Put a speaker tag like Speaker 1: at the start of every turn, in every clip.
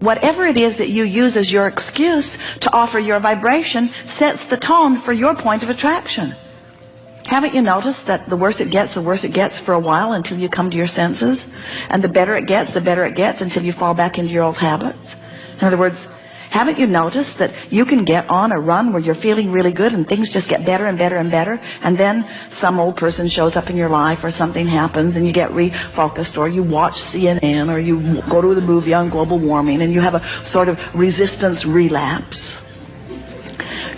Speaker 1: Whatever it is that you use as your excuse to offer your vibration sets the tone for your point of attraction. Haven't you noticed that the worse it gets for a while until you come to your senses? And the better it gets until you fall back into your old habits? In other words, haven't you noticed that you can get on a run where you're feeling really good and things just get better and better and better, and then some old person shows up in your life or something happens and you get refocused, or you watch CNN, or you go to the movie on global warming and you have a sort of resistance relapse?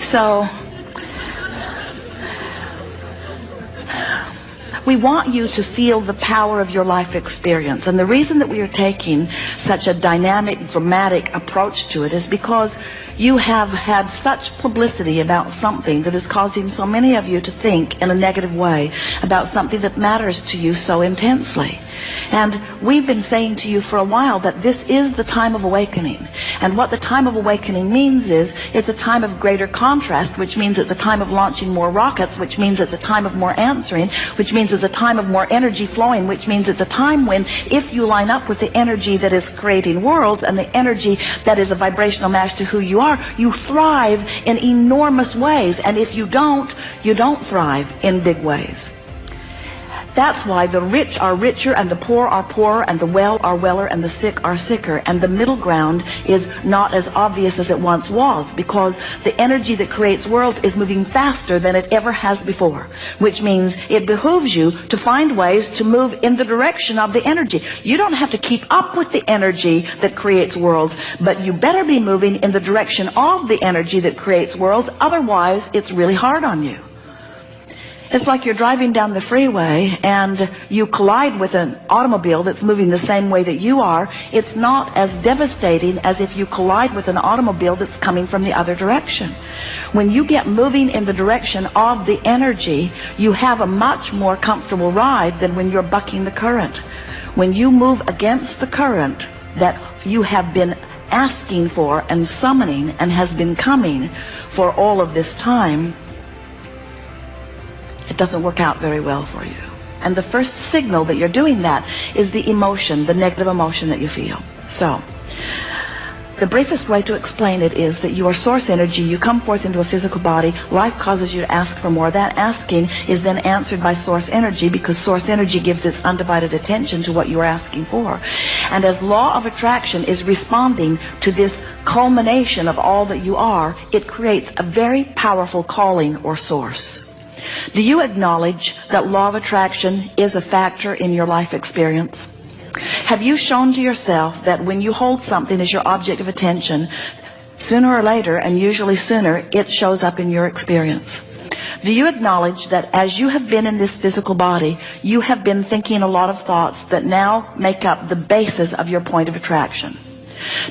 Speaker 1: So we want you to feel the power of your life experience. And the reason that we are taking such a dynamic, dramatic approach to it is because you have had such publicity about something that is causing so many of you to think in a negative way about something that matters to you so intensely. And we've been saying to you for a while that this is the time of awakening. And what the time of awakening means is it's a time of greater contrast, which means it's a time of launching more rockets, which means it's a time of more answering, which means it's a time of more energy flowing, which means it's a time when, if you line up with the energy that is creating worlds and the energy that is a vibrational match to who you are, you thrive in enormous ways. And if you don't thrive in big ways. That's why the rich are richer and the poor are poorer and the well are weller and the sick are sicker. And the middle ground is not as obvious as it once was, because the energy that creates worlds is moving faster than it ever has before, which means it behooves you to find ways to move in the direction of the energy. You don't have to keep up with the energy that creates worlds, but you better be moving in the direction of the energy that creates worlds. Otherwise, it's really hard on you. It's like you're driving down the freeway and you collide with an automobile that's moving the same way that you are. It's not as devastating as if you collide with an automobile that's coming from the other direction. When you get moving in the direction of the energy, you have a much more comfortable ride than when you're bucking the current. When you move against the current that you have been asking for and summoning and has been coming for all of this time, it doesn't work out very well for you. And the first signal that you're doing that is the emotion, the negative emotion that you feel. So, the briefest way to explain it is that you are source energy. You come forth into a physical body. Life causes you to ask for more. That asking is then answered by source energy, because source energy gives its undivided attention to what you are asking for. And as law of attraction is responding to this culmination of all that you are, it creates a very powerful calling or source. Do you acknowledge that law of attraction is a factor in your life experience? Have you shown to yourself that when you hold something as your object of attention, sooner or later, and usually sooner, it shows up in your experience? Do you acknowledge that as you have been in this physical body, you have been thinking a lot of thoughts that now make up the basis of your point of attraction?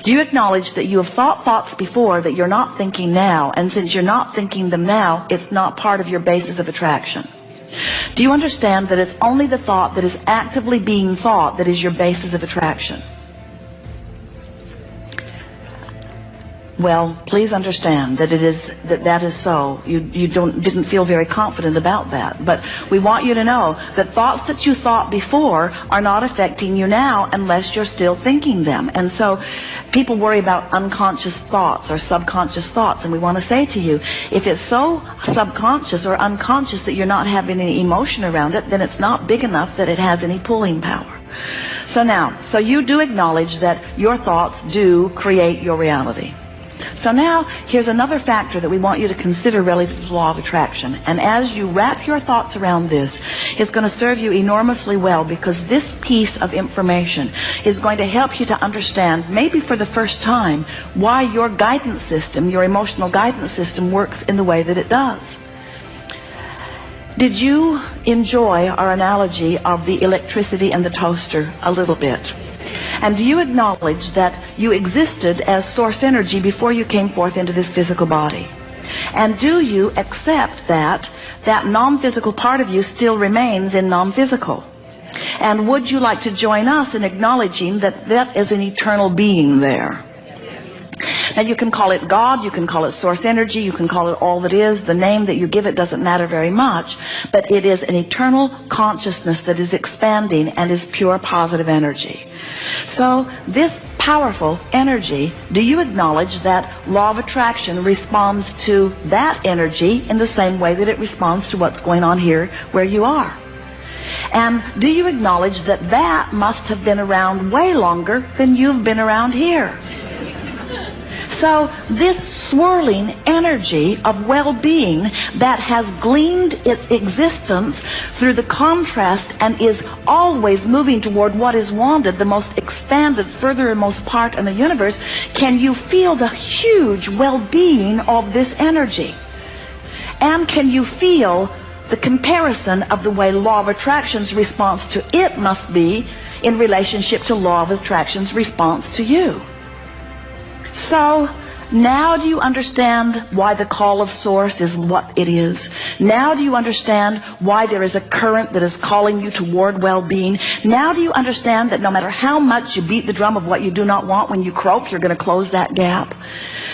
Speaker 1: Do you acknowledge that you have thought thoughts before that you're not thinking now, and since you're not thinking them now, it's not part of your basis of attraction? Do you understand that it's only the thought that is actively being thought that is your basis of attraction? Well, please understand that that is so. You didn't feel very confident about that. But we want you to know that thoughts that you thought before are not affecting you now unless you're still thinking them. And so people worry about unconscious thoughts or subconscious thoughts. And we want to say to you, if it's so subconscious or unconscious that you're not having any emotion around it, then it's not big enough that it has any pulling power. So you do acknowledge that your thoughts do create your reality. So now, here's another factor that we want you to consider relative to the law of attraction. And as you wrap your thoughts around this, it's going to serve you enormously well, because this piece of information is going to help you to understand, maybe for the first time, why your guidance system, your emotional guidance system, works in the way that it does. Did you enjoy our analogy of the electricity and the toaster a little bit? And do you acknowledge that you existed as source energy before you came forth into this physical body? And do you accept that non-physical part of you still remains in non-physical? And would you like to join us in acknowledging that that is an eternal being there? Now, you can call it God, you can call it source energy, you can call it all that is. The name that you give it doesn't matter very much, but it is an eternal consciousness that is expanding and is pure positive energy. So this powerful energy, do you acknowledge that law of attraction responds to that energy in the same way that it responds to what's going on here where you are? And do you acknowledge that that must have been around way longer than you've been around here? So this swirling energy of well-being that has gleaned its existence through the contrast and is always moving toward what is wanted, the most expanded, furthermost part in the universe, can you feel the huge well-being of this energy? And can you feel the comparison of the way law of attraction's response to it must be in relationship to law of attraction's response to you? So, now do you understand why the call of Source is what it is? Now do you understand why there is a current that is calling you toward well-being? Now do you understand that no matter how much you beat the drum of what you do not want, when you croak, you're going to close that gap?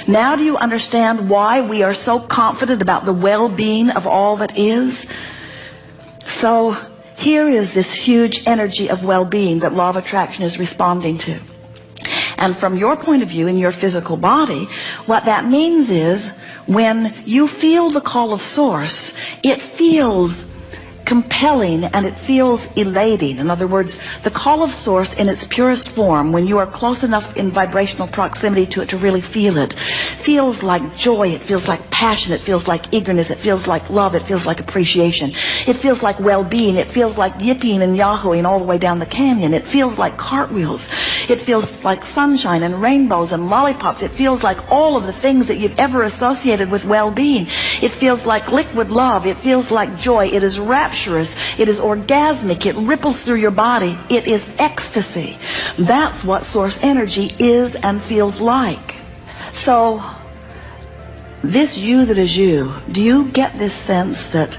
Speaker 1: Now do you understand why we are so confident about the well-being of all that is? So, here is this huge energy of well-being that law of attraction is responding to. And from your point of view in your physical body, what that means is when you feel the call of Source, it feels compelling and it feels elating. In other words, the call of Source in its purest form, when you are close enough in vibrational proximity to it to really feel it, feels like joy, it feels like passion, it feels like eagerness, it feels like love, it feels like appreciation, it feels like well-being, it feels like yipping and yahooing all the way down the canyon, it feels like cartwheels, it feels like sunshine and rainbows and lollipops, it feels like all of the things that you've ever associated with well-being, it feels like liquid love, it feels like joy, it is rapturous, it is orgasmic, it ripples through your body, it is ecstasy. That's what Source energy is and feels like. So, this you that is you, do you get this sense that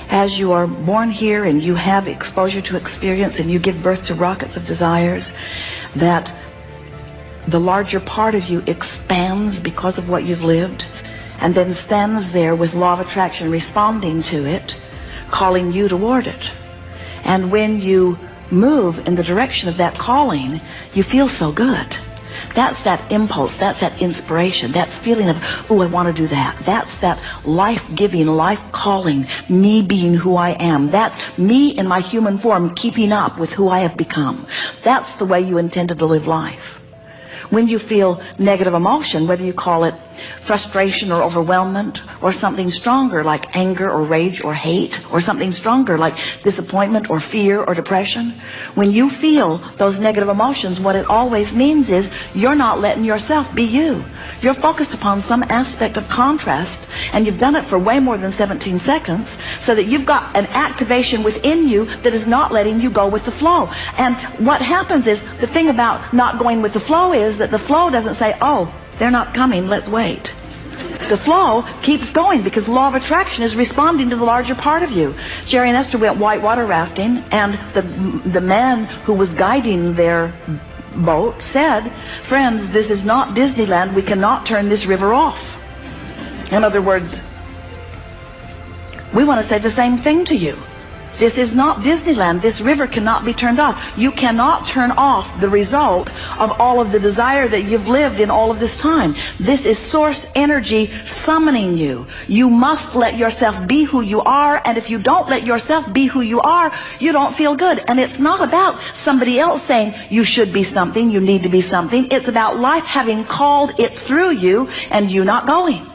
Speaker 1: as you are born here and you have exposure to experience and you give birth to rockets of desires, that the larger part of you expands because of what you've lived and then stands there with law of attraction responding to it, calling you toward it. And when you move in the direction of that calling, you feel so good. That's that impulse, that's that inspiration, that's feeling of, oh, I want to do that. That's that life-giving, life-calling, me being who I am. That's me in my human form keeping up with who I have become. That's the way you intended to live life. When you feel negative emotion, whether you call it frustration or overwhelmment, or something stronger like anger or rage or hate, or something stronger like disappointment or fear or depression, when you feel those negative emotions, what it always means is you're not letting yourself be you. You're focused upon some aspect of contrast, and you've done it for way more than 17 seconds, so that you've got an activation within you that is not letting you go with the flow. And what happens is, the thing about not going with the flow is that the flow doesn't say, oh, they're not coming, let's wait. The flow keeps going because law of attraction is responding to the larger part of you. Jerry and Esther went whitewater rafting, and the man who was guiding their boat said, friends, this is not Disneyland, we cannot turn this river off. In other words, we want to say the same thing to you. This is not Disneyland. This river cannot be turned off. You cannot turn off the result of all of the desire that you've lived in all of this time. This is Source energy summoning you. You must let yourself be who you are, and if you don't let yourself be who you are, you don't feel good. And it's not about somebody else saying you should be something, you need to be something. It's about life having called it through you and you not going.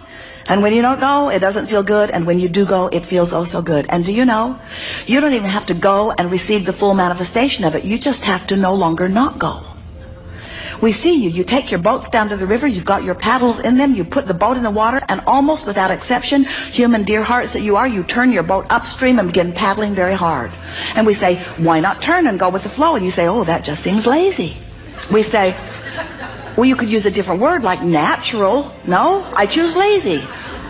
Speaker 1: And when you don't go, it doesn't feel good. And when you do go, it feels oh so good. And do you know, you don't even have to go and receive the full manifestation of it. You just have to no longer not go. We see you. You take your boats down to the river. You've got your paddles in them. You put the boat in the water. And almost without exception, human dear hearts that you are, you turn your boat upstream and begin paddling very hard. And we say, why not turn and go with the flow? And you say, oh, that just seems lazy. We say, well, you could use a different word like natural. No, I choose lazy.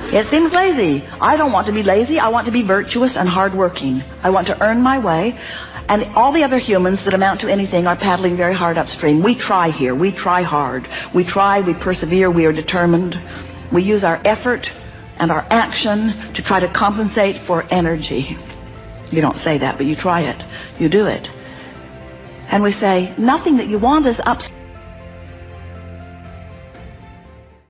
Speaker 1: It seems lazy. I don't want to be lazy. I want to be virtuous and hardworking. I want to earn my way. And all the other humans that amount to anything are paddling very hard upstream. We try here. We try hard. We try, we persevere, we are determined. We use our effort and our action to try to compensate for energy. You don't say that, but you try it. You do it. And we say, nothing that you want is upstream.